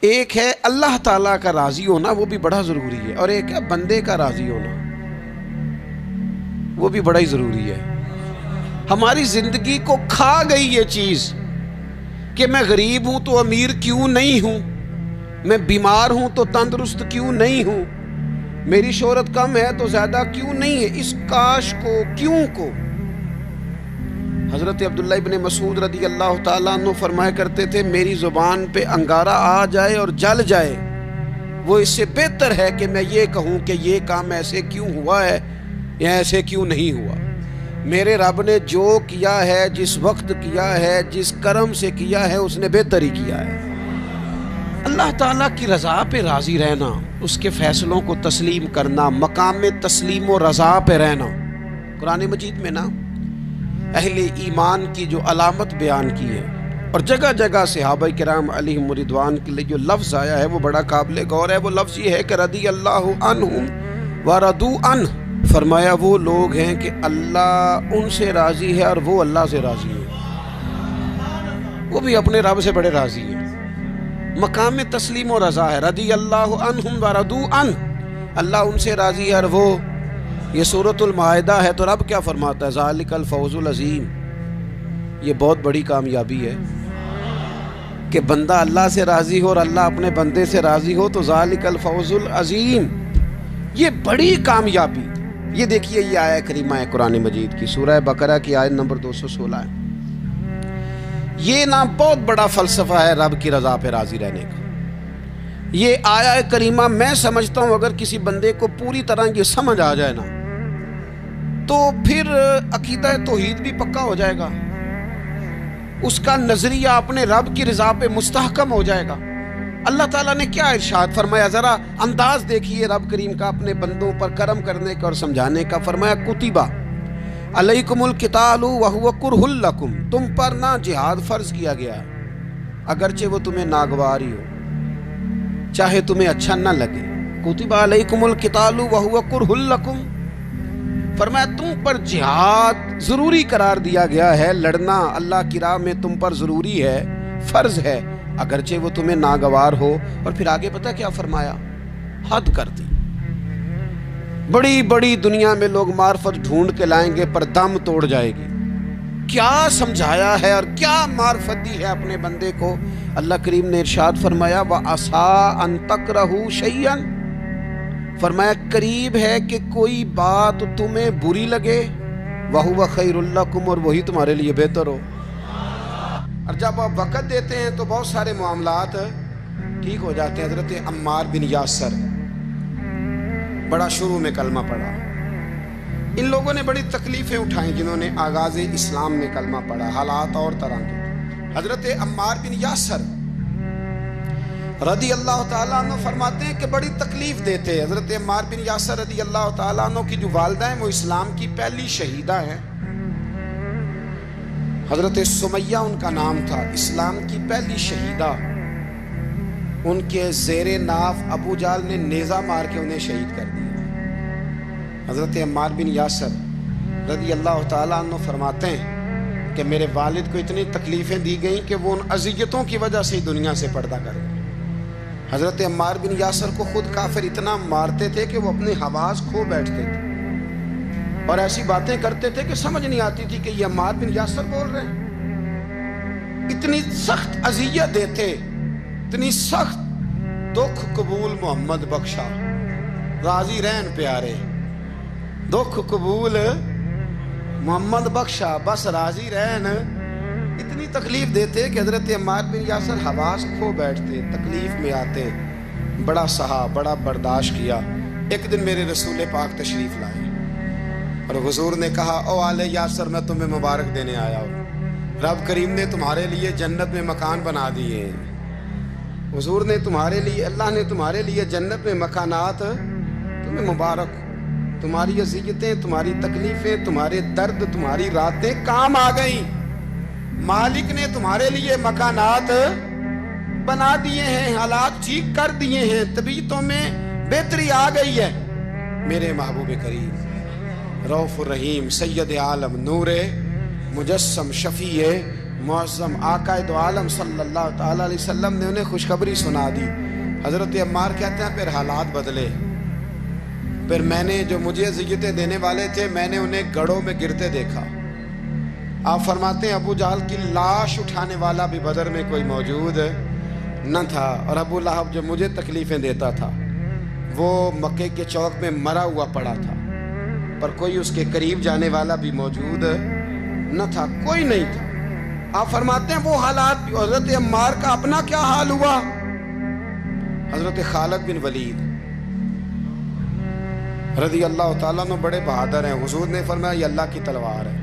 ایک ہے اللہ تعالیٰ کا راضی ہونا، وہ بھی بڑا ضروری ہے، اور ایک ہے بندے کا راضی ہونا، وہ بھی بڑا ہی ضروری ہے۔ ہماری زندگی کو کھا گئی یہ چیز کہ میں غریب ہوں تو امیر کیوں نہیں ہوں، میں بیمار ہوں تو تندرست کیوں نہیں ہوں، میری شہرت کم ہے تو زیادہ کیوں نہیں ہے، اس کاش کو کیوں کو۔ حضرت عبداللہ ابن مسعود رضی اللہ تعالیٰ عنہ فرمایا کرتے تھے، میری زبان پہ انگارہ آ جائے اور جل جائے، وہ اس سے بہتر ہے کہ میں یہ کہوں کہ یہ کام ایسے کیوں ہوا ہے یا ایسے کیوں نہیں ہوا۔ میرے رب نے جو کیا ہے، جس وقت کیا ہے، جس کرم سے کیا ہے، اس نے بہتر ہی کیا ہے۔ اللہ تعالیٰ کی رضا پہ راضی رہنا، اس کے فیصلوں کو تسلیم کرنا، مقام تسلیم و رضا پہ رہنا۔ قرآن مجید میں نا اہل ایمان کی جو علامت بیان کی ہے، اور جگہ جگہ صحابہ کرام علیہم رضوان کے لیے جو لفظ آیا ہے وہ بڑا قابل غور ہے۔ وہ لفظ یہ ہے کہ رضی اللہ عنہم ورضوا عنہ، فرمایا وہ لوگ ہیں کہ اللہ ان سے راضی ہے اور وہ اللہ سے راضی ہے، وہ بھی اپنے رب سے بڑے راضی ہیں۔ مقام تسلیم و رضا ہے، رضی اللہ عنہم ورضوا عنہ، اللہ ان سے راضی ہے اور وہ، یہ سورۃ المائدہ ہے، تو رب کیا فرماتا ہے؟ ذالک الفوز العظیم، یہ بہت بڑی کامیابی ہے کہ بندہ اللہ سے راضی ہو اور اللہ اپنے بندے سے راضی ہو، تو ذالک الفوز العظیم، یہ بڑی کامیابی۔ یہ دیکھیے، یہ آیہ کریمہ ہے قرآن مجید کی، سورہ بقرہ کی آیت نمبر 216 ہے۔ یہ نا بہت بڑا فلسفہ ہے رب کی رضا پہ راضی رہنے کا۔ یہ آیہ کریمہ میں سمجھتا ہوں اگر کسی بندے کو پوری طرح یہ سمجھ آ جائے نا، تو پھر عقیدہ توحید بھی پکا ہو جائے گا، اس کا نظریہ اپنے رب کی رضا پہ مستحکم ہو جائے گا۔ اللہ تعالیٰ نے کیا ارشاد فرمایا، ذرا انداز دیکھیے رب کریم کا اپنے بندوں پر کرم کرنے کا اور سمجھانے کا۔ فرمایا کتبہ علیکم القتال وہو کرہ لکم، تم پر نہ جہاد فرض کیا گیا ہے اگرچہ وہ تمہیں ناگوار ہی ہو، چاہے تمہیں اچھا نہ لگے۔ کتبہ علیکم القتال وہو کرہ لکم، فرمایا تم پر جہاد ضروری قرار دیا گیا ہے، لڑنا اللہ کی راہ میں تم پر ضروری ہے، فرض ہے، اگرچہ وہ تمہیں ناگوار ہو۔ اور پھر آگے پتہ کیا فرمایا؟ حد کر دی۔ بڑی بڑی دنیا میں لوگ معرفت ڈھونڈ کے لائیں گے پر دم توڑ جائے گی۔ کیا سمجھایا ہے اور کیا معرفت دی ہے اپنے بندے کو۔ اللہ کریم نے ارشاد فرمایا وَعَسَىٰ أَن تَكْرَهُوا شَيْئًا، فرمایا قریب ہے کہ کوئی بات تمہیں بری لگے، وَهُوَ خَيْرٌ لَكُمْ، اور وہی تمہارے لیے بہتر ہو۔ اور جب آپ وقت دیتے ہیں تو بہت سارے معاملات ٹھیک ہو جاتے ہیں۔ حضرت عمار بن یاسر، بڑا شروع میں کلمہ پڑھا، ان لوگوں نے بڑی تکلیفیں اٹھائیں جنہوں نے آغاز اسلام میں کلمہ پڑھا، حالات اور طرح کے۔ حضرت عمار بن یاسر رضی اللہ تعالیٰ عنہ فرماتے ہیں کہ بڑی تکلیف دیتے۔ حضرت عمار بن یاسر رضی اللہ تعالیٰ عنہ کی جو والدہ ہیں وہ اسلام کی پہلی شہیدہ ہیں، حضرت سمیہ ان کا نام تھا، اسلام کی پہلی شہیدہ۔ ان کے زیر ناف ابو جہل نے نیزہ مار کے انہیں شہید کر دیا۔ حضرت عمار بن یاسر رضی اللہ تعالیٰ عنہ فرماتے ہیں کہ میرے والد کو اتنی تکلیفیں دی گئیں کہ وہ ان اذیتوں کی وجہ سے دنیا سے پردہ کر گئے۔ حضرت عمار بن یاسر کو خود کافر اتنا مارتے تھے کہ وہ اپنے حواس کھو بیٹھتے تھے اور ایسی باتیں کرتے تھے کہ سمجھ نہیں آتی تھی کہ یہ عمار بن یاسر بول رہے ہیں۔ اتنی سخت اذیت دیتے، اتنی سخت۔ دکھ قبول محمد بخشا، راضی رہن پیارے، دکھ قبول محمد بخشا، بس راضی رہن۔ اتنی تکلیف دیتے کہ حضرت عمار بن یاسر حواس کھو بیٹھتے، تکلیف میں آتے، بڑا سہا، بڑا برداشت کیا۔ ایک دن میرے رسول پاک تشریف لائے اور حضور نے کہا او آل یاسر، میں تمہیں مبارک دینے آیا ہوں، رب کریم نے تمہارے لیے جنت میں مکان بنا دیے ہیں۔ حضور نے تمہارے لیے، اللہ نے تمہارے لیے جنت میں مکانات، تمہیں مبارک، تمہاری اذیتیں، تمہاری تکلیفیں، تمہارے درد، تمہاری راتیں کام آ گئیں۔ مالک نے تمہارے لیے مکانات بنا دیے ہیں، حالات ٹھیک کر دیے ہیں، طبیعتوں میں بہتری آ گئی ہے۔ میرے محبوب کریم رؤوف الرحیم سید عالم نور مجسم شفیع معظم آقا دو عالم صلی اللہ تعالیٰ علیہ وسلم نے انہیں خوشخبری سنا دی۔ حضرت عمار کہتے ہیں پھر حالات بدلے، پھر میں نے جو مجھے اذیتیں دینے والے تھے میں نے انہیں گڑھوں میں گرتے دیکھا۔ آپ فرماتے ہیں ابو جہل کی لاش اٹھانے والا بھی بدر میں کوئی موجود نہ تھا، اور ابو لہب جو مجھے تکلیفیں دیتا تھا وہ مکے کے چوک میں مرا ہوا پڑا تھا، پر کوئی اس کے قریب جانے والا بھی موجود نہ تھا، کوئی نہیں تھا۔ آپ فرماتے ہیں وہ حالات بھی۔ حضرت عمار کا اپنا کیا حال ہوا؟ حضرت خالد بن ولید رضی اللہ تعالیٰ عنہ بڑے بہادر ہیں۔ حضور نے فرمایا یہ اللہ کی تلوار ہے،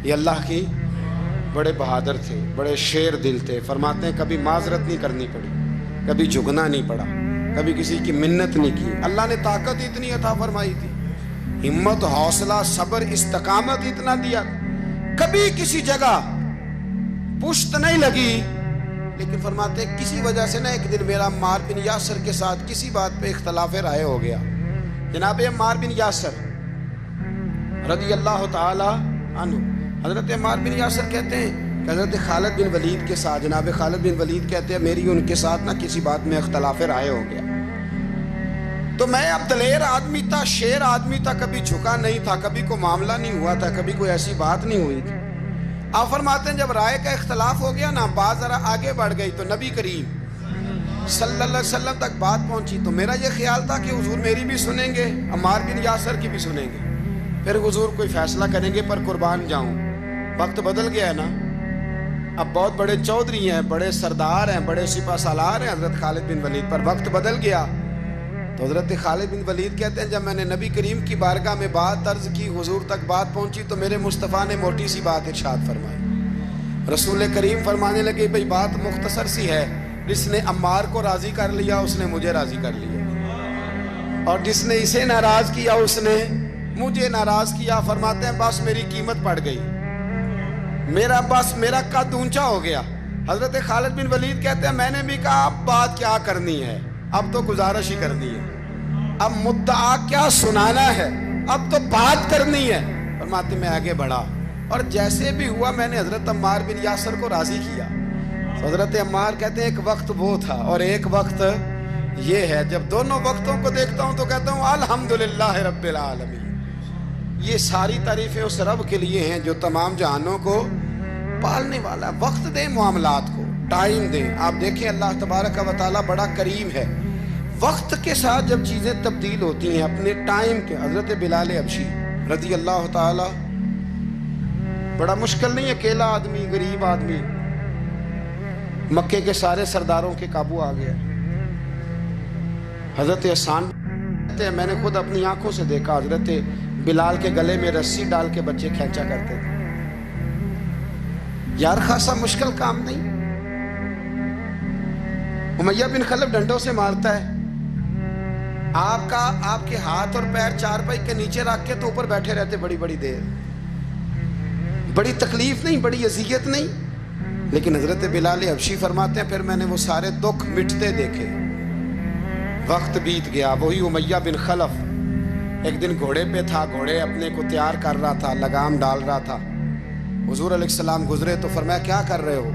یہ اللہ کی، بڑے بہادر تھے، بڑے شیر دل تھے۔ فرماتے ہیں کبھی معذرت نہیں کرنی پڑی، کبھی جھکنا نہیں پڑا، کبھی کسی کی منت نہیں کی۔ اللہ نے طاقت اتنی عطا فرمائی تھی، ہمت، حوصلہ، صبر، استقامت اتنا دیا، کبھی کسی جگہ پشت نہیں لگی۔ لیکن فرماتے ہیں کسی وجہ سے نا ایک دن میرا عمار بن یاسر کے ساتھ کسی بات پہ اختلاف رائے ہو گیا۔ جناب عمار بن یاسر رضی اللہ تعالی عنہ، حضرت عمار بن یاسر کہتے ہیں کہ حضرت خالد بن ولید کے ساتھ، جناب خالد بن ولید کہتے ہیں میری ان کے ساتھ نا کسی بات میں اختلاف رائے ہو گیا، تو میں اب دلیر آدمی تھا، شیر آدمی تھا، کبھی جھکا نہیں تھا، کبھی کوئی معاملہ نہیں ہوا تھا، کبھی کوئی ایسی بات نہیں ہوئی تھی۔ آپ فرماتے ہیں جب رائے کا اختلاف ہو گیا نا، بات ذرا آگے بڑھ گئی تو نبی کریم صلی اللہ علیہ وسلم تک بات پہنچی، تو میرا یہ خیال تھا کہ حضور میری بھی سنیں گے، عمار بن یاسر کی بھی سنیں گے، پھر حضور کوئی فیصلہ کریں گے، پر قربان جاؤں وقت بدل گیا ہے نا، اب بہت بڑے چودھری ہیں، بڑے سردار ہیں، بڑے سپہ سالار ہیں حضرت خالد بن ولید، پر وقت بدل گیا۔ تو حضرت خالد بن ولید کہتے ہیں جب میں نے نبی کریم کی بارگاہ میں بات عرض کی، حضور تک بات پہنچی، تو میرے مصطفیٰ نے موٹی سی بات ارشاد فرمائی۔ رسول کریم فرمانے لگے بھئی بات مختصر سی ہے، جس نے عمار کو راضی کر لیا اس نے مجھے راضی کر لیا، اور جس نے اسے ناراض کیا اس نے مجھے ناراض کیا۔ فرماتے ہیں بس میری قیمت پڑ گئی، میرا قد اونچا ہو گیا۔ حضرت خالد بن ولید کہتے ہیں میں نے بھی کہا اب بات کیا کرنی ہے، اب تو گزارش ہی کرنی ہے، اب مدعا کیا سنانا ہے، اب تو بات کرنی ہے۔ فرماتے میں آگے بڑھا، اور جیسے بھی ہوا میں نے حضرت عمار بن یاسر کو راضی کیا۔ حضرت عمار کہتے ہیں ایک وقت وہ تھا اور ایک وقت یہ ہے، جب دونوں وقتوں کو دیکھتا ہوں تو کہتا ہوں الحمدللہ رب العالمین۔ یہ ساری تعریفیں اس رب کے لیے ہیں جو تمام جہانوں کو پالنے والا۔ وقت دیں معاملات کو، ٹائم دیں۔ آپ دیکھیں اللہ تبارک و تعالیٰ بڑا کریم ہے، وقت کے ساتھ جب چیزیں تبدیل ہوتی ہیں اپنے ٹائم کے۔ حضرت بلال حبشی رضی اللہ تعالیٰ، بڑا مشکل نہیں، اکیلا آدمی، غریب آدمی، مکے کے سارے سرداروں کے قابو آ گیا۔ حضرت حسان کہتے ہیں میں نے خود اپنی آنکھوں سے دیکھا، حضرت بلال کے گلے میں رسی ڈال کے بچے کھینچا کرتے تھے۔ یار خاصا مشکل کام نہیں۔ امیہ بن خلف ڈنڈوں سے مارتا ہے، آپ کے ہاتھ اور پیر چارپائی کے نیچے رکھ کے تو اوپر بیٹھے رہتے بڑی بڑی دیر، بڑی تکلیف نہیں، بڑی اذیت نہیں۔ لیکن حضرت بلال حبشی فرماتے ہیں پھر میں نے وہ سارے دکھ مٹتے دیکھے، وقت بیت گیا۔ وہی امیہ بن خلف ایک دن گھوڑے پہ تھا، گھوڑے اپنے کو تیار کر رہا تھا، لگام ڈال رہا تھا۔ حضور علیہ السلام گزرے تو فرمایا کیا کر رہے ہو؟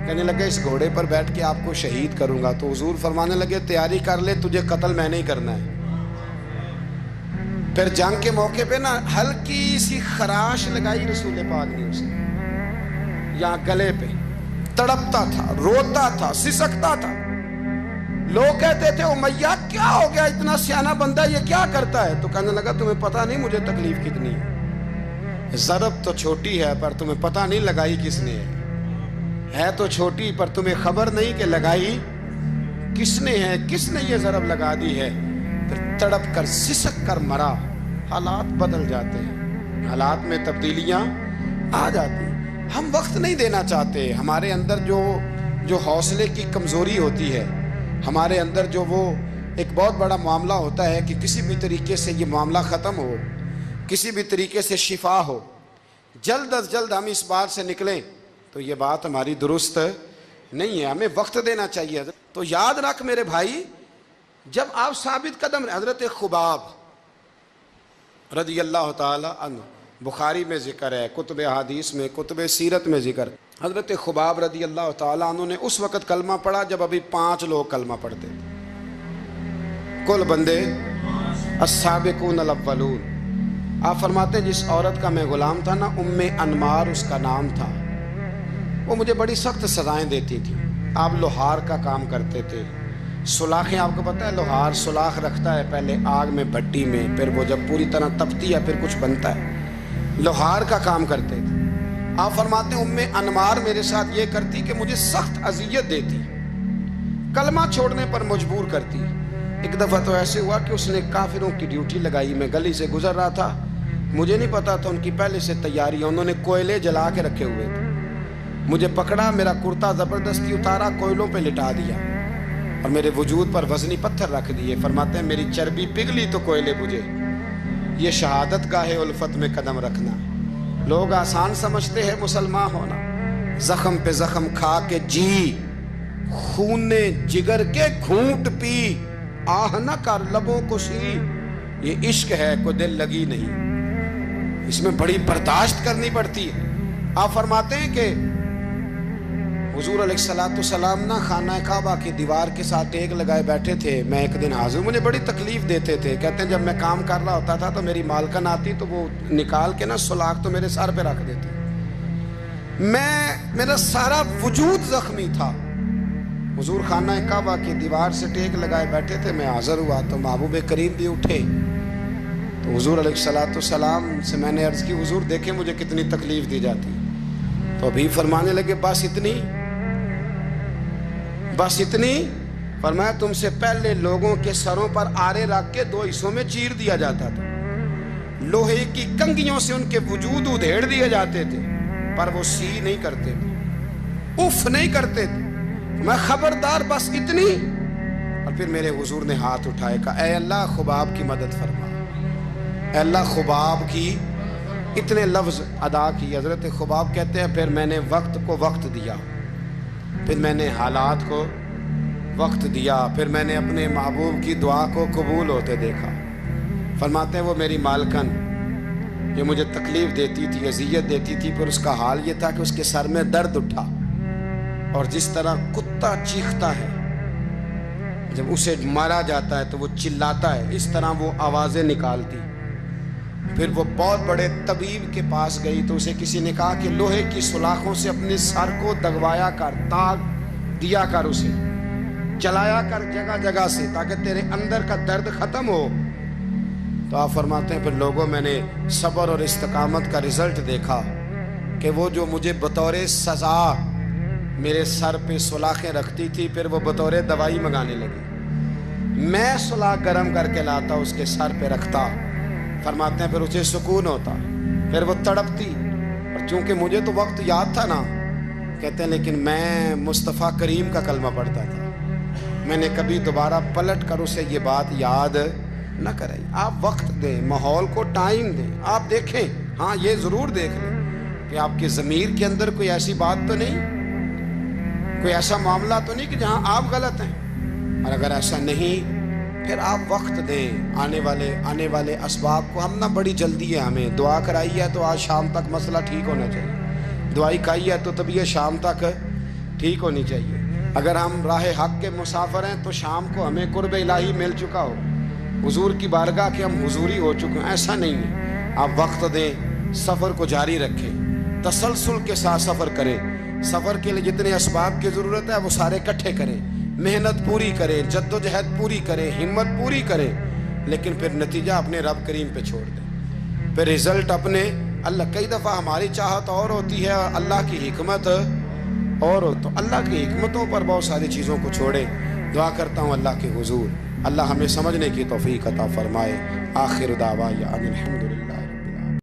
کہنے لگے اس گھوڑے پر بیٹھ کے آپ کو شہید کروں گا۔ تو حضور فرمانے لگے تیاری کر لے، تجھے قتل میں نہیں کرنا ہے۔ پھر جنگ کے موقع پہ نا ہلکی سی خراش لگائی رسول پاک نے اسے، یہاں گلے پہ، تڑپتا تھا، روتا تھا، سسکتا تھا۔ لوگ کہتے تھے امیہ کیا ہو گیا، اتنا سیانہ بندہ یہ کیا کرتا ہے؟ تو کہنے لگا تمہیں پتہ نہیں مجھے تکلیف کتنی ہے، ضرب تو چھوٹی ہے پر تمہیں پتہ نہیں لگائی کس نے ہے تو چھوٹی پر تمہیں خبر نہیں کہ لگائی کس نے ہے، کس نے یہ ضرب لگا دی ہے۔ پھر تڑپ کر سسک کر مرا۔ حالات بدل جاتے ہیں، حالات میں تبدیلیاں آ جاتی ہیں۔ ہم وقت نہیں دینا چاہتے، ہمارے اندر جو حوصلے کی کمزوری ہوتی ہے، ہمارے اندر جو وہ ایک بہت بڑا معاملہ ہوتا ہے کہ کسی بھی طریقے سے یہ معاملہ ختم ہو، کسی بھی طریقے سے شفا ہو، جلد از جلد ہم اس بات سے نکلیں، تو یہ بات ہماری درست نہیں ہے۔ ہمیں وقت دینا چاہیے۔ تو یاد رکھ میرے بھائی، جب آپ ثابت قدم، حضرت خباب رضی اللہ تعالی عنہ، بخاری میں ذکر ہے، کتب حدیث میں، کتب سیرت میں ذکر، حضرت خباب رضی اللہ تعالیٰ عنہ نے اس وقت کلمہ پڑھا جب ابھی 5 لوگ کلمہ پڑھتے تھے، کل بندے السابقون الاولون۔ آپ فرماتے ہیں جس عورت کا میں غلام تھا نا، ام انمار اس کا نام تھا، وہ مجھے بڑی سخت سزائیں دیتی تھی۔ آپ لوہار کا کام کرتے تھے، سلاخیں، آپ کو پتہ ہے لوہار سلاخ رکھتا ہے پہلے آگ میں بھٹی میں، پھر وہ جب پوری طرح تپتی ہے پھر کچھ بنتا ہے، لوہار کا کام کرتے تھے۔ آپ فرماتے ہیں ام انمار میرے ساتھ یہ کرتی کہ مجھے سخت اذیت دیتی، کلمہ چھوڑنے پر مجبور کرتی۔ ایک دفعہ تو ایسے ہوا کہ اس نے کافروں کی ڈیوٹی لگائی، میں گلی سے گزر رہا تھا، مجھے نہیں پتا تھا ان کی پہلے سے تیاری ہے، انہوں نے کوئلے جلا کے رکھے ہوئے تھے، مجھے پکڑا، میرا کرتا زبردستی اتارا، کوئلوں پہ لٹا دیا اور میرے وجود پر وزنی پتھر رکھ دیے۔ فرماتے ہیں میری چربی پگھلی تو کوئلے بجھے۔ یہ شہادت گاہ الفت میں قدم رکھنا، لوگ آسان سمجھتے ہیں مسلمان ہونا، زخم پہ زخم کھا کے جی، خون جگر کے گھونٹ پی، آہ نہ کر لبوں کو سی، یہ عشق ہے کوئی دل لگی نہیں، اس میں بڑی برداشت کرنی پڑتی ہے۔ آپ فرماتے ہیں کہ حضور علیہ السلام نا خانہ کعبہ کی دیوار کے ساتھ ٹیک لگائے بیٹھے تھے، میں ایک دن حاضر، مجھے بڑی تکلیف دیتے تھے، کہتے ہیں جب میں کام کر رہا ہوتا تھا تو میری مالکن آتی تو وہ نکال کے نا سلاخ تو میرے سر پہ رکھ دیتی، میرا سارا وجود زخمی تھا۔ حضور خانہ کعبہ کی دیوار سے ٹیک لگائے بیٹھے تھے، میں حاضر ہوا تو محبوب کریم بھی اٹھے، تو حضور علیہ السلام سے میں نے عرض کی حضور دیکھیں مجھے کتنی تکلیف دی جاتی، تو ابھی فرمانے لگے بس اتنی، بس اتنی؟ فرمایا تم سے پہلے لوگوں کے سروں پر آرے رکھ کے 2 حصوں میں چیر دیا جاتا تھا، لوہے کی کنگھیوں سے ان کے وجود ادھیڑ دیے جاتے تھے، پر وہ سی نہیں کرتے تھے، اف نہیں کرتے تھے، میں خبردار بس اتنی؟ اور پھر میرے حضور نے ہاتھ اٹھائے، کہا اے اللہ خباب کی مدد فرما، اے اللہ خباب کی، اتنے لفظ ادا کی۔ حضرت خباب کہتے ہیں پھر میں نے وقت کو وقت دیا، پھر میں نے حالات کو وقت دیا، پھر میں نے اپنے محبوب کی دعا کو قبول ہوتے دیکھا۔ فرماتے ہیں وہ میری مالکن جو مجھے تکلیف دیتی تھی، اذیت دیتی تھی، پھر اس کا حال یہ تھا کہ اس کے سر میں درد اٹھا، اور جس طرح کتا چیختا ہے جب اسے مارا جاتا ہے تو وہ چلاتا ہے، اس طرح وہ آوازیں نکالتی۔ پھر وہ بہت بڑے طبیب کے پاس گئی تو اسے کسی نے کہا کہ لوہے کی سلاخوں سے اپنے سر کو دگوایا کر، داغ دیا کر، اسے چلایا کر جگہ جگہ سے تاکہ تیرے اندر کا درد ختم ہو۔ تو آپ فرماتے ہیں پھر لوگوں میں نے صبر اور استقامت کا رزلٹ دیکھا کہ وہ جو مجھے بطور سزا میرے سر پہ سلاخیں رکھتی تھی، پھر وہ بطور دوائی منگانے لگی، میں سلاخ گرم کر کے لاتا اس کے سر پہ رکھتا، فرماتے ہیں پھر اسے سکون ہوتا، پھر وہ تڑپتی، اور چونکہ مجھے تو وقت یاد تھا نا، کہتے ہیں لیکن میں مصطفیٰ کریم کا کلمہ پڑھتا تھا، میں نے کبھی دوبارہ پلٹ کر اسے یہ بات یاد نہ کرائی۔ آپ وقت دیں، ماحول کو ٹائم دیں، آپ دیکھیں، ہاں یہ ضرور دیکھ لیں کہ آپ کے ضمیر کے اندر کوئی ایسی بات تو نہیں، کوئی ایسا معاملہ تو نہیں کہ جہاں آپ غلط ہیں، اور اگر ایسا نہیں پھر آپ وقت دیں آنے والے اسباب کو۔ ہم نہ بڑی جلدی ہے، ہمیں دعا کرائی ہے تو آج شام تک مسئلہ ٹھیک ہونا چاہیے، دعائی کھائی ہے تو طبیعت شام تک ٹھیک ہونی چاہیے، اگر ہم راہ حق کے مسافر ہیں تو شام کو ہمیں قرب الہی مل چکا ہو، حضور کی بارگاہ کے ہم حضوری ہو چکے ہیں، ایسا نہیں ہے۔ آپ وقت دیں، سفر کو جاری رکھیں، تسلسل کے ساتھ سفر کریں، سفر کے لیے جتنے اسباب کی ضرورت ہے وہ سارے اکٹھے کریں، محنت پوری کریں، جد و جہد پوری کریں، ہمت پوری کریں، لیکن پھر نتیجہ اپنے رب کریم پہ چھوڑ دیں، پھر رزلٹ اپنے اللہ۔ کئی دفعہ ہماری چاہت اور ہوتی ہے اور اللہ کی حکمت اور ہو، تو اللہ کی حکمتوں پر بہت ساری چیزوں کو چھوڑیں۔ دعا کرتا ہوں اللہ کے حضور اللہ ہمیں سمجھنے کی توفیق عطا فرمائے۔ آخر دعوانا الحمدللہ۔